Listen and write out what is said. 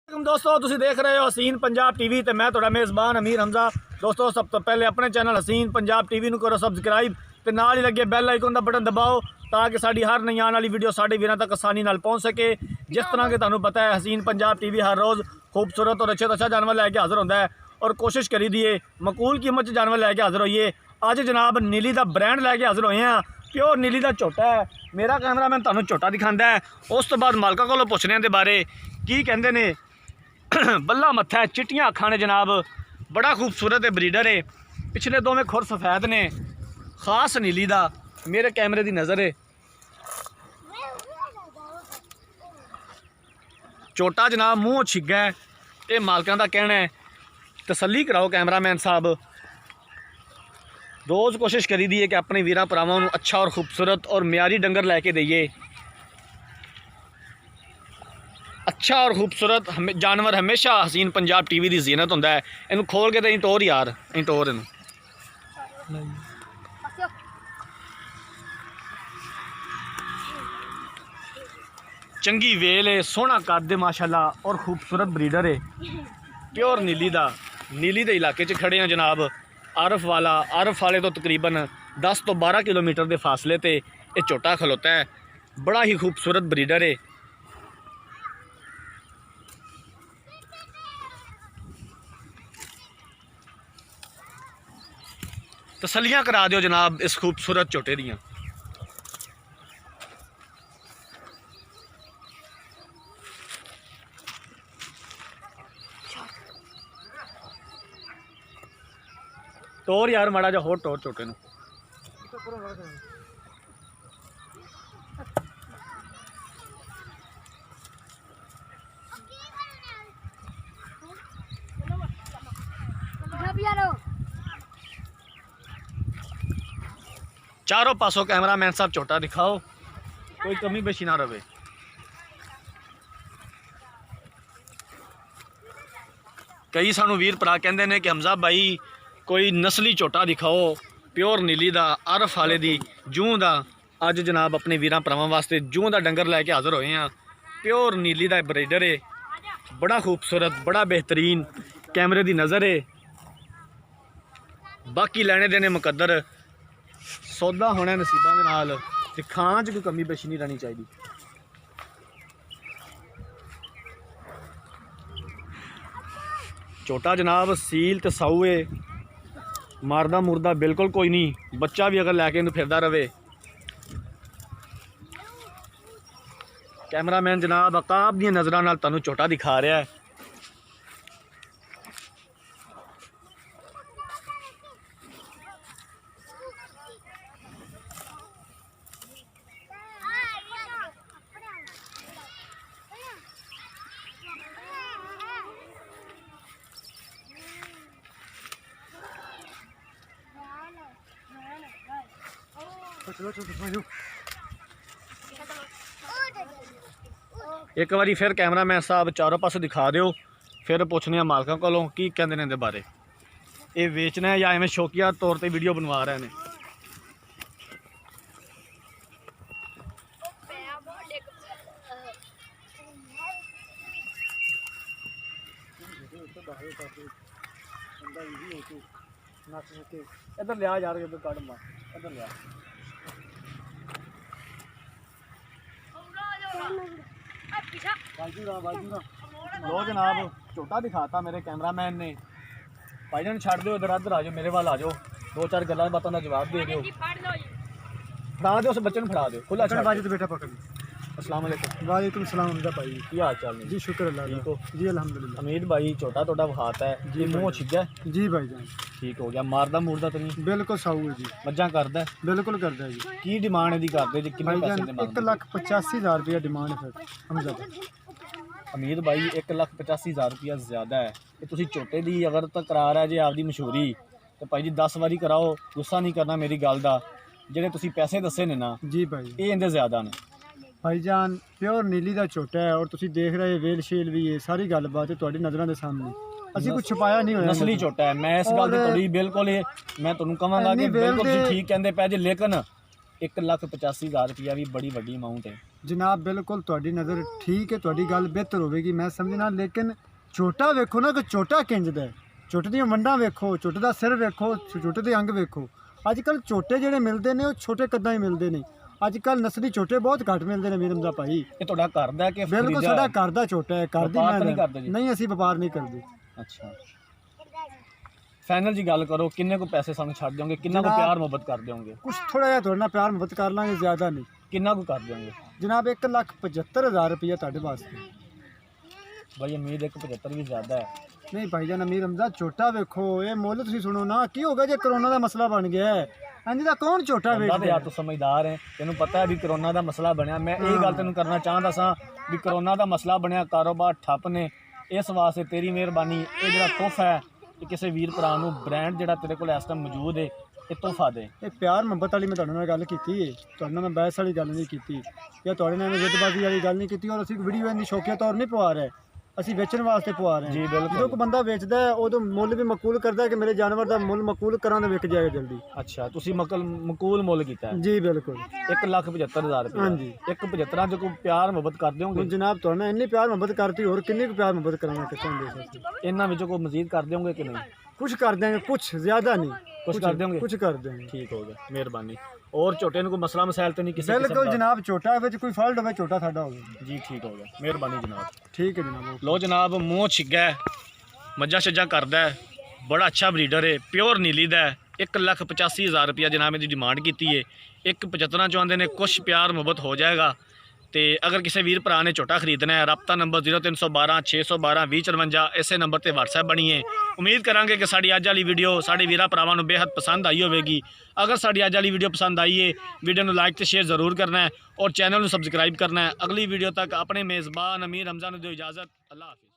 दोस्तों तुसी देख रहे हो हसीन पंजाब टीवी ते मैं तुहाडा मेज़बान अमीर हमजा। दोस्तों सब तो पहले अपने चैनल हसीन पंजाब टीवी करो सबसक्राइब ते नाल ही लगे बैल आइकन का बटन दबाओ ताकि साड़ी हर नई आने वाली वीडियो साढ़े वीरों तक आसानी नाल पहुँच सके। जिस तरह के तुहानू पता है हसीन पंजाब टीवी हर रोज़ खूबसूरत और अच्छे तो अच्छा जानवर लैके हाजिर होंदा है और कोशिश करी दिए मकूल कीमत जानवर लैके हाजिर होइए। अज जनाब नीली का ब्रांड लैके हाजिर होए हैं। प्योर नीली का झोटा है। मेरा कैमरामैन तुहानू झोटा दिखांदा है, उस तो बाद मालका कोलों पुछने दे बारे की कहंदे ने। बल्ला मत्था है, चिट्टियां अखां ने जनाब, बड़ा खूबसूरत है, ब्रीडर है। पिछले दो में खुर सफ़ैद ने, खास नीली दा मेरे कैमरे की नज़र है। झोटा जनाब मूँह छिग्गा है, ये मालकां दा कहना है। तसल्ली कराओ कैमरामैन साहब। रोज़ कोशिश करी दी है कि अपने वीरां भरावां नूं अच्छा और खूबसूरत और म्यारी डंगर लैके दईए। अच्छा और खूबसूरत जानवर हमेशा हसीन पंजाब टीवी की जीनत होंदा है। इनू खोल के तो इंट टोर यार, इंट टोर इनू। चंगी वेल है, सोहना कद है माशाल्लाह और खूबसूरत ब्रीडर है। प्योर नीली दा, नीली दे इलाके च खड़े हैं जनाब। आरफ वाले तो तकरीबन 10 तो 12 किलोमीटर के फासले ते ये झोटा खलोता है। बड़ा ही खूबसूरत ब्रीडर है। तसलियां करा दियो जनाब इस खूबसूरत झोटे दियां। टोर यार माड़ा जा होर टोर झोटे नूं। चारों पासों कैमरामैन साहब झोटा दिखाओ, कोई कमी बेशी ना रहे। कई सानू वीर भरा कहते हैं कि हमजा भाई कोई नस्ली झोटा दिखाओ प्योर नीली दा, आरफ वाले दी जूं दा। अज जनाब अपने वीरां भरावां वास्ते जूं दा डंगर लैके हाजिर होए हैं। प्योर नीली दा ब्रीडर है, बड़ा खूबसूरत, बड़ा बेहतरीन, कैमरे की नज़र है। बाकी लैने देने मुकद्दर, सौदा होना नसीबों के नाल, ते खाण च कोई कमी बेशी नहीं रहनी चाहिए। झोटा जनाब सील ते साऊ है, मारदा मुरदा बिल्कुल कोई नहीं। बच्चा भी अगर लैके इन्हू फिरदा रहे। कैमरामैन जनाब अकाब दी नज़रां नाल तुहानू झोटा दिखा रहा है। एक बारी फिर कैमरामैन साहब चारों पासे दिखा दो, फिर पूछने मालकों को की कहते हैं इहदे बारे। ये वेचना है या एवं शौकिया तौर पर वीडियो बनवा रहे हैं। इधर लिया यार, इधर कट मार, इधर लिया। लो जनाब झोटा दिखाता मेरे कैमरामैन ने। भाईजान छड़ दो, इधर अधर आ जाओ, मेरे वाल आ जाओ, दो चार गल्लां बातों का जवाब दे दो। फड़ा दो, उस बच्चे फड़ा दो खुला बाजी तो बेटा पकड़। अस्सलाम वालेकुम। वालेकुम सलाम हमजा भाई, की हाल चाल जी? शुक्र अल्लाह, ठीक हो जी? अल्हम्दुलिल्लाह। हमीद भाई झोटा तोड़ा वहाता है जी, मूँह छिग्गा जी भाईजान? ठीक हो गया। मारदा मुरदा तो नहीं? बिल्कुल साऊ है जी। मज्जां करदा है? बिल्कुल करदा है जी। की डिमांड इहदी करदे जी? कितने पैसे दे मांगदे? 1,85,000 रुपया डिमांड है हमजा हमीद भाई। 1,85,000 रुपया ज़्यादा है। तो तुसीं झोटे दी अगर तकरार है जी आपदी मशहूरी, तो भाई जी 10 वारी कराओ, गुस्सा नहीं करना मेरी गल दा। ਜਿਹੜੇ ਤੁਸੀਂ ਪੈਸੇ ਦੱਸੇ ਨੇ ਨਾ ਜੀ ਭਾਈ, ਇਹ ਇਹਦੇ ਜ਼ਿਆਦਾ ਨੇ ਭਾਈਜਾਨ। ਪਿਓਰ ਨੀਲੀ ਦਾ ਝੋਟਾ ਹੈ ਔਰ ਤੁਸੀਂ ਦੇਖ ਰਹੇ ਵੇਲ ਸ਼ੇਲ ਵੀ ਹੈ, ਸਾਰੀ ਗੱਲਬਾਤ ਤੁਹਾਡੀ ਨਜ਼ਰਾਂ ਦੇ ਸਾਹਮਣੇ। ਅਸੀਂ ਕੁਝ ਛੁਪਾਇਆ ਨਹੀਂ ਹੋਇਆ। ਨਸਲੀ ਝੋਟਾ ਹੈ। ਮੈਂ ਇਸ ਗੱਲ ਤੇ ਤੁਹਾਡੀ ਬਿਲਕੁਲ, ਮੈਂ ਤੁਹਾਨੂੰ ਕਹਾਂਗਾ ਕਿ ਬਿਲਕੁਲ ਤੁਸੀਂ ਠੀਕ ਕਹਿੰਦੇ ਪਏ ਜੇ, ਲੇਕਿਨ 1,85,000 रुपया भी बड़ी वड्डी अमाउंट है जनाब बिल्कुल तुहाडी नज़र ठीक है, तुहाडी गल बेहतर होगी मैं समझना, लेकिन झोटा वेखो ना कि झोटा किंजदा है, झोटे दी वंडां वेखो, झोटे दा सिर वेखो, झोटे दे अंग वेखो। अजकल झोटे जिहड़े मिलदे ने वो छोटे कद्दां ही मिलदे ने, अजकल नस्ली झोटे बहुत घट मिलदे ने मीर हमजा भाई। ये ਤੁਹਾਡਾ ਘਰ ਦਾ ਕਿ बिल्कुल साडा घर दा झोटा है, घर दी ਵਪਾਰ ਤਾਂ ਨਹੀਂ मैं ਕਰਦੇ ਜੀ? नहीं असीं व्यापार नहीं करदे। ਅੱਛਾ ਫਾਈਨਲ ਜੀ ਗੱਲ ਕਰੋ, ਕਿੰਨੇ ਕੋ ਪੈਸੇ ਸਾਨੂੰ ਛੱਡ ਦਿਓਗੇ, ਕਿੰਨਾ ਕੋ ਜਨਾਬ- ਪਿਆਰ ਮੁਹੱਬਤ ਕਰ ਦਿਓਗੇ, कुछ थोड़ा जिहा तुहाडे नाल प्यार मुहब्बत कर लांगे, ज़्यादा नहीं ਕਿੰਨਾ ਕੋ ਕਰ ਦਿਓਗੇ? जनाब। 1,75,000 रुपया तुहाडे वास्ते। भाई उम्मीद है कि 75 भी ज़्यादा है। नहीं भाईजान अमीर हमजा झोटा वेखो, ये मुੱਲ ਤੁਸੀਂ ਸੁਣੋ ਨਾ, ਕੀ ਹੋ ਗਿਆ ਜੇ ਕਰੋਨਾ ਦਾ ਮਸਲਾ ਬਣ ਗਿਆ ਹੈ? ਇੰਜ ਦਾ ਕੌਣ ਝੋਟਾ बंदा तो ਵੇਚਦਾ? यार तू समझदार है, तेन पता है भी करोना का मसला बनया। मैं ये गल तेन करना चाहता सा भी करोना का मसला बनया, कारोबार ठप ने, इस वास्ते तेरी मेहरबानी ये जो तोहफा है कि किसी वीर भरा नूं ब्रांड जो तेरे को इस टाइम मौजूद है ये तोहफा दे। ਇਹ ਪਿਆਰ ਮੁਹੱਬਤ ਵਾਲੀ ਮੈਂ ਤੁਹਾਡੇ ਨਾਲ ਗੱਲ ਕੀਤੀ ਹੈ, ਤੁਹਾਡੇ ਨਾਲ ਮੈਂ ਬਹਿਸ ਵਾਲੀ ਗੱਲ ਨਹੀਂ ਕੀਤੀ ਜਾਂ ਤੁਹਾਡੇ ਨਾਲ ਜ਼ਿੱਦਬਾਜ਼ੀ ਵਾਲੀ ਗੱਲ ਨਹੀਂ ਕੀਤੀ। ਔਰ ਅਸੀਂ ਵੀਡੀਓ ਇੰਨੀ ਸ਼ੌਕੀਆ ਤੌਰ ਨਹੀਂ ਪਵਾ ਰਹੇ, ਅਸੀਂ ਵੇਚਣ ਵਾਸਤੇ ਪਵਾ ਰਹੇ ਹਾਂ। ਜੀ ਬਿਲਕੁਲ। ਜਦੋਂ ਕੋਈ ਬੰਦਾ ਵੇਚਦਾ ਹੈ ਉਦੋਂ ਮੁੱਲ ਵੀ ਮਕਬੂਲ ਕਰਦਾ ਹੈ ਕਿ ਮੇਰੇ ਜਾਨਵਰ ਦਾ ਮੁੱਲ ਮਕਬੂਲ ਕਰਾਂ ਤਾਂ ਵਿਕ ਜਾਏਗਾ ਜਲਦੀ। अच्छा तुसी मकूल मुल कीता है ਜੀ ਬਿਲकुल। 1,75,000 रुपया। हाँ जी। 1,75 जो कोई प्यार मुहब्बत कर दोगे, ਹੁਣ ਜਨਾਬ ਤੁਹਾਡੇ ਨਾਲ ਇੰਨੀ ਪਿਆਰ ਮੁਹੱਬਤ ਕਰਤੀ, ਹੋਰ ਕਿੰਨੀ ਕੁ ਪਿਆਰ ਮੁਹੱਬਤ ਕਰਾਂਗੇ ਕਿੱਥੋਂ ਦੇ ਸਕਦੇ? इन्हों में कोई मजीद कर दोगे कि नहीं? कुछ कर देंगे, कुछ ज़्यादा नहीं, कुछ कर देंगे? कुछ कर देंगे। ठीक हो गया, मेहरबानी। और छोटे ने कोई मसला मसाइल तो नहीं किसी किस्म बिल्कुल दा? जनाब, छोटा है कोई फॉल्ट होवे छोटा साडा होवे। जी ठीक हो गया, मेहरबानी जनाब। ठीक है जनाब। लो जनाब, मूँह छिग्गा है, मज्जा शज्जा करदा है, बड़ा अच्छा ब्रीडर है, प्योर नीली दा है। 1,85,000 रुपया जनाब इसकी डिमांड की है। 1,75 चाहते हैं, कुछ प्यार मुहब्बत हो जाएगा। तो अगर किसी वीर भरा ने झोटा खरीदना है, रबता नंबर 0312 612 2054 इस नंबर पर व्हाट्सएप बनी है। उम्मीद करांगे कि साड़ी अज वाली वीडियो साढ़े वीर भरावां नूं बेहद पसंद आई होगी। अगर साड़ी अज वाली वीडियो पसंद आई है, वीडियो को लाइक तो शेयर ज़रूर करना है और चैनल को सबसक्राइब करना है। अगली वीडियो तक अपने मेज़बान अमीर हमजा नूं दिओ इजाज़त। अल्लाह हाफिज़।